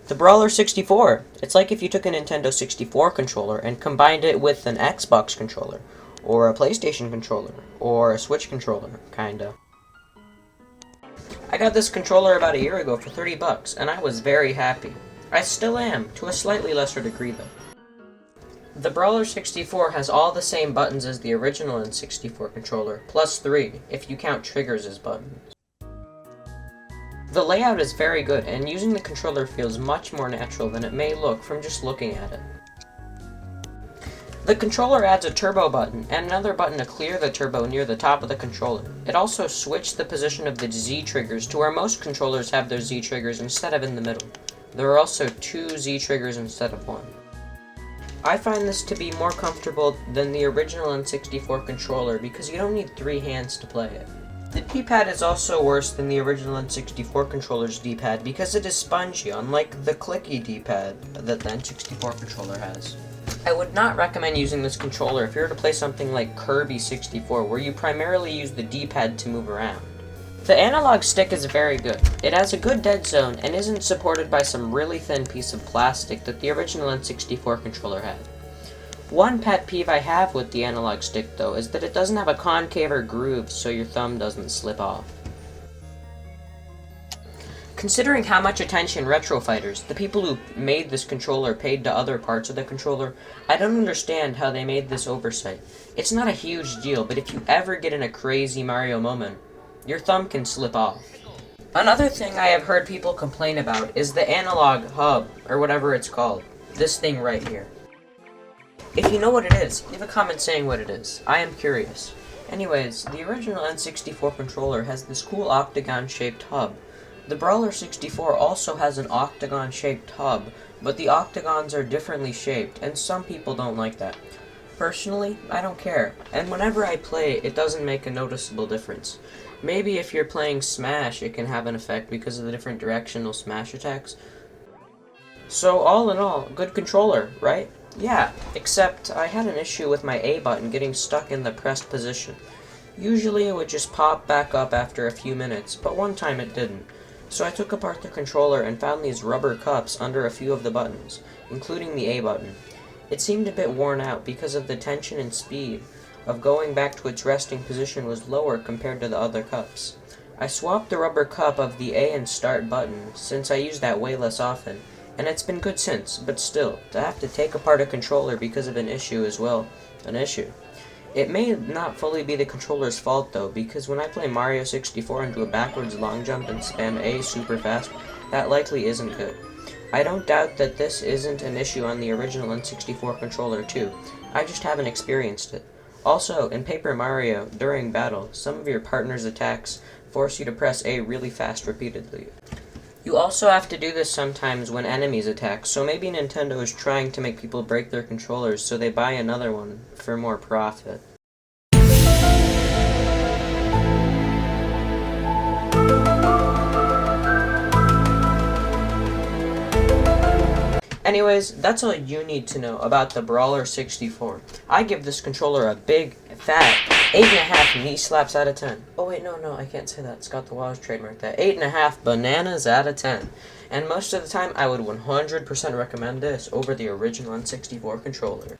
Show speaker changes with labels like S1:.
S1: The Brawler 64. It's like if you took a Nintendo 64 controller and combined it with an Xbox controller, or a PlayStation controller, or a Switch controller, kinda. I got this controller about a year ago for $30, and I was very happy. I still am, to a slightly lesser degree though. The Brawler 64 has all the same buttons as the original N64 controller, plus 3, if you count triggers as buttons. The layout is very good, and using the controller feels much more natural than it may look from just looking at it. The controller adds a turbo button, and another button to clear the turbo near the top of the controller. It also switched the position of the Z triggers to where most controllers have their Z triggers instead of in the middle. There are also 2 Z triggers instead of 1. I find this to be more comfortable than the original N64 controller because you don't need 3 hands to play it. The D-pad is also worse than the original N64 controller's D-pad because it is spongy, unlike the clicky D-pad that the N64 controller has. I would not recommend using this controller if you were to play something like Kirby 64, where you primarily use the D-pad to move around. The analog stick is very good. It has a good dead zone and isn't supported by some really thin piece of plastic that the original N64 controller had. One pet peeve I have with the analog stick, though, is that it doesn't have a concave or groove so your thumb doesn't slip off. Considering how much attention retro fighters, the people who made this controller, paid to other parts of the controller, I don't understand how they made this oversight. It's not a huge deal, but if you ever get in a crazy Mario moment, your thumb can slip off. Another thing I have heard people complain about is the analog hub, or whatever it's called. This thing right here. If you know what it is, leave a comment saying what it is. I am curious. Anyways, the original N64 controller has this cool octagon-shaped hub. The Brawler 64 also has an octagon-shaped hub, but the octagons are differently shaped, and some people don't like that. Personally, I don't care, and whenever I play, it doesn't make a noticeable difference. Maybe if you're playing Smash, it can have an effect because of the different directional Smash attacks. So all in all, good controller, right? Yeah, except I had an issue with my A button getting stuck in the pressed position. Usually it would just pop back up after a few minutes, but one time it didn't. So I took apart the controller and found these rubber cups under a few of the buttons, including the A button. It seemed a bit worn out because of the tension and speed of going back to its resting position was lower compared to the other cups. I swapped the rubber cup of the A and start button since I use that way less often, and it's been good since, but still, to have to take apart a controller because of an issue is, well, an issue. It may not fully be the controller's fault though, because when I play Mario 64 and do a backwards long jump and spam A super fast, that likely isn't good. I don't doubt that this isn't an issue on the original N64 controller too, I just haven't experienced it. Also, in Paper Mario, during battle, some of your partner's attacks force you to press A really fast repeatedly. You also have to do this sometimes when enemies attack, so maybe Nintendo is trying to make people break their controllers so they buy another one for more profit. Anyways, that's all you need to know about the Brawler 64. I give this controller a big, fat 8.5 knee slaps out of 10. Oh wait, no, I can't say that. Scott the Waz trademarked that. 8.5 bananas out of 10. And most of the time, I would 100% recommend this over the original N64 controller.